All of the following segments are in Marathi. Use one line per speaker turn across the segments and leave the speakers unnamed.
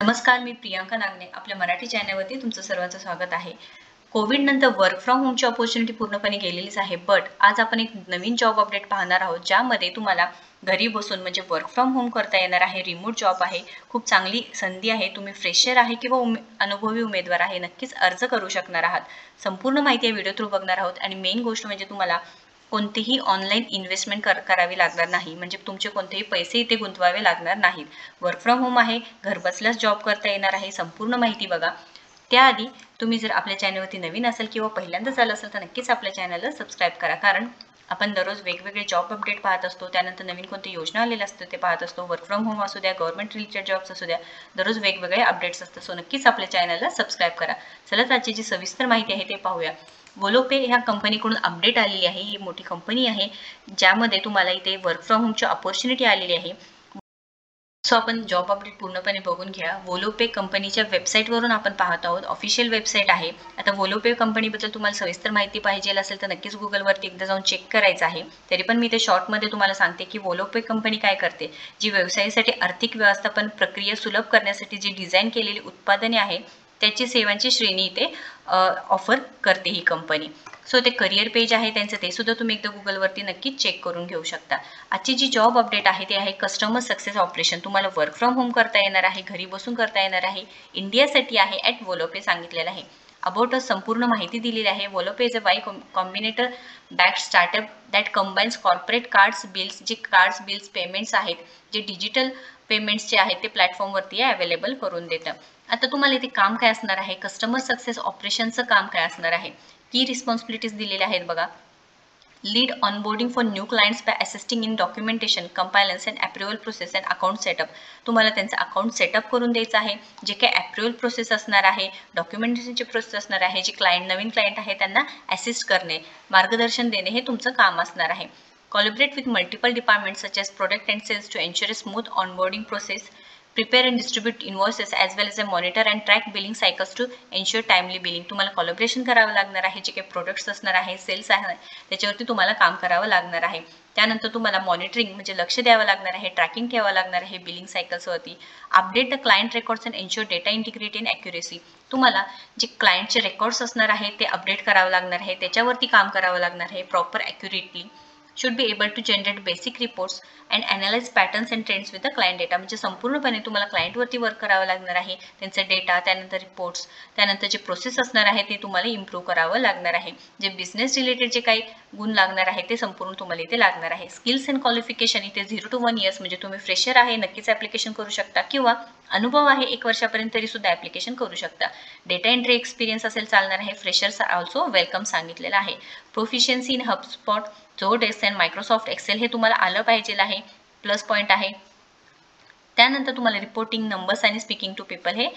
नमस्कार, मी प्रियांका नागने. आपल्या मराठी चॅनलवरती तुमचं सर्वांचं स्वागत आहे. कोविड नंतर वर्क फ्रॉम होमची अपॉर्च्युनिटी पूर्णपणे गेलेलीच आहे. बट आज आपण एक नवीन जॉब अपडेट पाहणार आहोत, ज्यामध्ये तुम्हाला घरी बसून म्हणजे वर्क फ्रॉम होम करता येणार आहे. रिमोट जॉब आहे. खूप चांगली संधी आहे. तुम्ही फ्रेशर आहे किंवा अनुभवी उमेदवार आहे, नक्कीच अर्ज करू शकणार आहात. संपूर्ण माहिती या व्हिडिओ थ्रू बघणार आहोत आणि मेन गोष्ट म्हणजे तुम्हाला कोणतीही ऑनलाईन इन्व्हेस्टमेंट करावी लागणार नाही, म्हणजे तुमचे कोणतेही पैसे इथे गुंतवावे लागणार नाहीत. वर्क फ्रॉम होम आहे, घरबसल्याच जॉब करता येणार आहे. संपूर्ण माहिती बघा. त्याआधी तुम्ही जर आपल्या चॅनलवरती नवीन असाल किंवा पहिल्यांदाच आला असेल तर नक्कीच आपल्या चॅनलला सबस्क्राईब करा, कारण आपण दररोज वेगवेगळे जॉब अपडेट पाहत असतो. त्यानंतर नवीन कोणती योजना आलेल्या असतात ते पाहत असतो. वर्क फ्रॉम होम असू द्या, गव्हर्नमेंट रिलेटेड जॉब्स असू द्या, दररोज वेगवेगळे अपडेट्स असतात. सो नक्कीच आपल्या चॅनलला सबस्क्राईब करा. चला आजची जी सविस्तर माहिती आहे ते पाहूया. वोलोपे ह्या कंपनीकडून अपडेट आलेली आहे. ही मोठी कंपनी आहे, ज्यामध्ये तुम्हाला इथे वर्क फ्रॉम होमची अपॉर्च्युनिटी आलेली आहे. सो आपण जॉब अपडेट पूर्णपणे बघून घ्या. वोलोपे कंपनीच्या वेबसाईटवरून आपण पाहत आहोत. ऑफिशियल वेबसाईट आहे. आता वोलोपे कंपनीबद्दल तुम्हाला सविस्तर माहिती पाहिजे असेल तर नक्कीच गुगलवरती एकदा जाऊन चेक करायचं आहे. तरी पण मी ते शॉर्टमध्ये तुम्हाला सांगते की वोलोपे कंपनी काय करते. जी व्यवसायासाठी आर्थिक व्यवस्थापन प्रक्रिया सुलभ करण्यासाठी जी डिझाईन केलेली उत्पादने आहेत, त्याची सेवांची श्रेणी इथे ऑफर करते ही कंपनी. सो ते करिअर पेज आहे त्यांचं, ते सुद्धा तुम्ही एकदा गुगलवरती नक्कीच चेक करून घेऊ शकता. आजची जी जॉब अपडेट आहे ते आहे कस्टमर सक्सेस ऑपरेशन. तुम्हाला वर्क फ्रॉम होम करता येणार आहे, घरी बसून करता येणार आहे. इंडियासाठी आहे. ॲट वोलोपे सांगितलेलं आहे. अबाउट संपूर्ण माहिती दिलेली आहे. Volopay is a Y Combinator backed startup that combines corporate cards bills, जे कार्ड्स बिल्स पेमेंट्स आहेत, जे डिजिटल पेमेंट्सचे आहेत ते प्लॅटफॉर्मवरती अवेलेबल करून देतं. आता तुम्हाला इथे काम काय असणार आहे, कस्टमर सक्सेस ऑपरेशनचं काम काय असणार आहे. की रिस्पॉन्सिबिलिटीज दिलेल्या आहेत बघा. Lead onboarding for new clients by assisting in documentation, compliance and approval process and account setup. तुम्हाला त्यांचं अकाउंट सेटअप करून द्यायचं आहे. जे काही अप्रुव्हल प्रोसेस असणार आहे, डॉक्युमेंटेशनची प्रोसेस असणार आहे, जे नवीन क्लायंट आहे त्यांना असिस्ट करणे, मार्गदर्शन देणे हे तुमचं काम असणार आहे. Collaborate with multiple departments such as product and sales to ensure a smooth onboarding process. Prepare and distribute invoices as well as monitor and track billing cycles to ensure timely billing. तुम्हाला कोलॅबोरेशन करावं लागणार आहे. जे काही प्रोडक्ट्स असणार आहे, सेल्स आहे, त्याच्यावरती तुम्हाला काम करावं लागणार आहे. त्यानंतर तुम्हाला मॉनिटरिंग म्हणजे लक्ष द्यावं लागणार आहे, ट्रॅकिंग ठेवावं लागणार आहे बिलिंग सायकल्सवरती. Update the client records and ensure data integrity and accuracy. तुम्हाला जे क्लायंटचे रेकॉर्ड्स असणार आहेत ते अपडेट करावं लागणार आहे, त्याच्यावरती काम करावं लागणार आहे proper accurately. should be able to generate basic reports and analyze patterns and trends with the client data. म्हणजे संपूर्णपणे तुम्हाला क्लायंटवरती वर्क करावं लागणार आहे. त्यांचा डेटा, त्यानंतर रिपोर्ट्स, त्यानंतर जे प्रोसेस असणार आहे ते तुम्हाला इम्प्रूव्ह करावं लागणार आहे. जे बिझनेस रिलेटेड जे काही गुण लागणार आहे ते संपूर्ण तुम्हाला इथे लागणार आहे. स्किल्स अँड क्वालिफिकेशन इथे 0 to 1 years, म्हणजे तुम्ही फ्रेशर आहे नक्कीच ॲप्लिकेशन करू शकता, किंवा अनुभव आहे 1 वर्षापर्यंत तरी सुद्धा ॲप्लिकेशन करू शकता. डेटा एंट्री एक्सपिरियन्स असेल चालणार आहे. फ्रेशर्स ऑल्सो वेलकम सांगितलेलं आहे. Proficiency in HubSpot, Zendesk and Microsoft Excel हे तुम्हाला आलं पाहिजे आहे, प्लस पॉईंट आहे. त्यानंतर तुम्हाला रिपोर्टिंग, नंबर्स आणि स्पीकिंग टू पीपल हे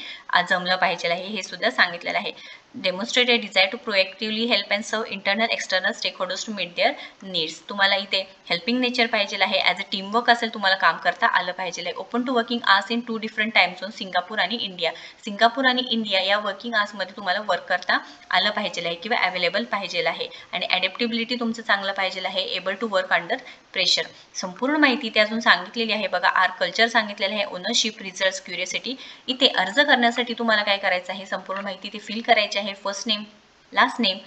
जमलं पाहिजे आहे, हे सुद्धा सांगितलेलं आहे. Demonstrate a desire to proactively help and serve internal external stakeholders to meet their needs. तुम्हाला इथे हेल्पिंग नेचर पाहिजे आहे. ॲज अ टीमवर्क असेल तुम्हाला काम करता आलं पाहिजे आहे. Open to working hours in 2 different time zone, Singapore आणि इंडिया. सिंगापूर आणि इंडिया या वर्किंग आवर्समध्ये तुम्हाला वर्क करता आलं पाहिजे आहे किंवा अवेलेबल पाहिजे आहे. आणि ॲडॅप्टिबिलिटी तुमचं चांगलं पाहिजे आहे. Able to work under pressure. संपूर्ण माहिती ते अजून सांगितलेली आहे बघा. आर कल्चर सांगितलेलं आहे. Ownership, results, curiosity. इथे अर्ज करण्यासाठी तुम्हाला काय करायचं आहे, संपूर्ण माहिती ते फिल करायची आहे. First name, last name,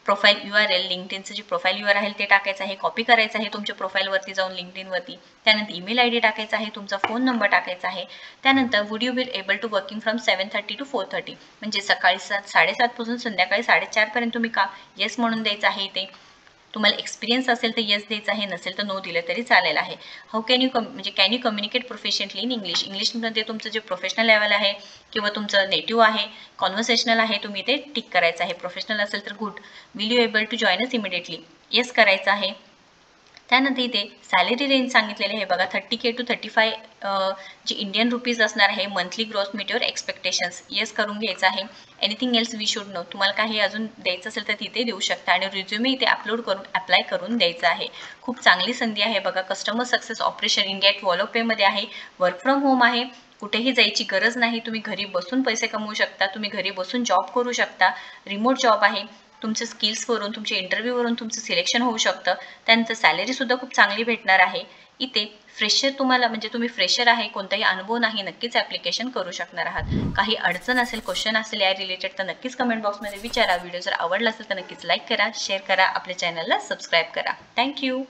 profile URL, लिंक्डइनचं जे प्रोफाईल URL आहे ते टाकायचं आहे. कॉपी करायचं आहे तुमच्या प्रोफाईलवरती जाऊन लिंक्डइनवरती. त्यानंतर ईमेल ID टाकायचा आहे, तुमचा फोन नंबर टाकायचा आहे. त्यानंतर would you be able to working from 7:30 to 4:30, म्हणजे सकाळी 7:30 पासून संध्याकाळी 4:30 पर्यंत तुम्ही का येस म्हणून द्यायचं आहे. इथे तुम्हाला एक्सपिरियन्स असेल तर येस द्यायचं आहे, नसेल तर नो दिलं तरी चालेल आहे. हाऊ कॅन यू म्हणजे can you communicate professionally in English. इंग्लिशमध्ये तुमचं जे प्रोफेशनल लेवल आहे किंवा तुमचं नेटिव्ह आहे, कॉन्व्हर्सेशनल आहे, तुम्ही ते टिक करायचं आहे. प्रोफेशनल असेल तर good. Will you able to join us immediately, yes करायचं आहे. त्यानंतर इथे सॅलरी रेंज सांगितलेले आहे बघा. 30K to 35 जे इंडियन रुपीज असणार आहे. Monthly growth meet your expectations, yes करून घ्यायचं आहे. Anything else we should know, तुम्हाला काही अजून द्यायचं असेल तर तिथे देऊ शकता. आणि रिझ्युमे इथे अपलोड करून अप्लाय करून द्यायचं आहे. खूप चांगली संधी आहे बघा. Customer success operation India at वोलोपेमध्ये आहे. वर्क फ्रॉम होम आहे. कुठेही जायची गरज नाही. तुम्ही घरी बसून पैसे कमवू शकता. तुम्ही घरी बसून जॉब करू शकता. रिमोट जॉब आहे. तुमच्या स्किल्सवरून, तुमच्या इंटरव्ह्यूवरून तुमचं सिलेक्शन होऊ शकतं. त्यानंतर सॅलरीसुद्धा खूप चांगली भेटणार आहे. इथे फ्रेशर तुम्हाला म्हणजे तुम्ही फ्रेशर आहे, कोणताही अनुभव नाही, नक्कीच ॲप्लिकेशन करू शकणार आहात. काही अडचण असेल, क्वेश्चन असेल या रिलेटेड तर नक्कीच कमेंट बॉक्समध्ये विचारा. व्हिडिओ जर आवडला असेल तर नक्कीच लाईक करा, शेअर करा, आपल्या चॅनलला सबस्क्राईब करा. थँक्यू.